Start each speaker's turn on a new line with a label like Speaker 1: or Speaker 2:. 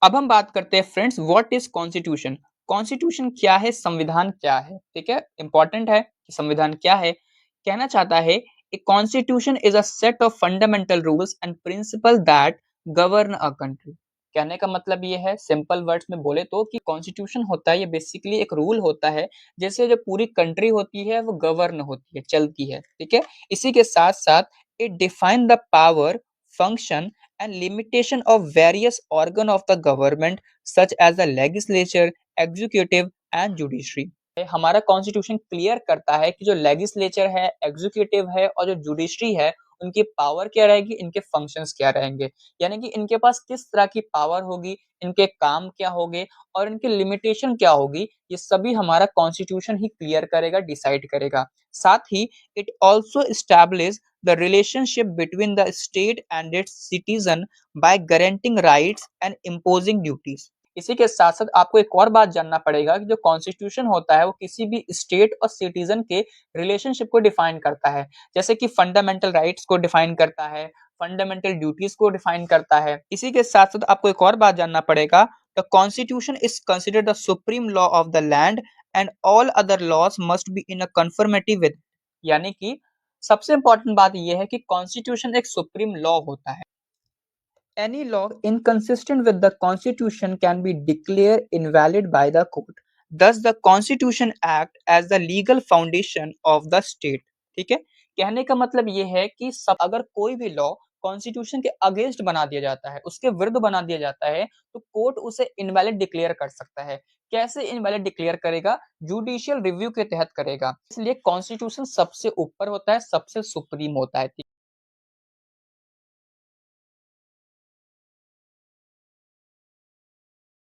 Speaker 1: अब हम बात करते हैं friends, what is constitution. Constitution क्या है, संविधान क्या है। ठीक है, इंपॉर्टेंट है कि संविधान क्या है। कहना चाहता है a constitution is a set of fundamental rules and principal that govern a country. कहने का मतलब ये है, सिंपल वर्ड्स में बोले तो, कि कॉन्स्टिट्यूशन होता है ये बेसिकली एक रूल होता है जैसे जो पूरी कंट्री होती है वो गवर्न होती है, चलती है। ठीक है, इसी के साथ साथ it define the power, function and limitation of various organ of the government such as the legislature, executive and judiciary। हमारा कॉन्स्टिट्यूशन क्लियर करता है कि जो लेजिस्लेचर है, एग्जीक्यूटिव है और जो जुडिशरी है, उनकी पावर क्या रहेगी, इनके फंक्शंस क्या रहेंगे, यानी कि इनके पास किस तरह की पावर होगी, इनके काम क्या होंगे और इनकी लिमिटेशन क्या होगी, ये सभी हमारा कॉन्स्टिट्यूशन ही क्लियर करेगा, डिसाइड करेगा। साथ ही it also establish the relationship between the state and its citizen by guaranteeing rights and imposing duties। इसी के साथ साथ आपको एक और बात जानना पड़ेगा कि जो कॉन्स्टिट्यूशन होता है वो किसी भी स्टेट और सिटीजन के रिलेशनशिप को डिफाइन करता है, जैसे कि फंडामेंटल राइट्स को डिफाइन करता है, फंडामेंटल ड्यूटीज को डिफाइन करता है। इसी के साथ साथ आपको एक और बात जानना पड़ेगा, the constitution is considered the supreme law of the land and all other laws must be in a conformity with. यानी कि सबसे इंपॉर्टेंट बात यह है कि कॉन्स्टिट्यूशन एक सुप्रीम लॉ होता है। Any law inconsistent with the constitution can be declare invalid by the court. Thus the constitution act as the legal foundation of the state. ठीक है, कहने का मतलब यह है कि सब अगर कोई भी लॉ कॉन्स्टिट्यूशन के अगेंस्ट बना दिया जाता है, उसके विरुद्ध बना दिया जाता है, तो कोर्ट उसे इनवैलिड डिक्लेयर कर सकता है। कैसे इनवैलिड डिक्लेयर करेगा? जुडिशियल रिव्यू के तहत करेगा। इसलिए कॉन्स्टिट्यूशन सबसे ऊपर होता है, सबसे सुप्रीम होता है।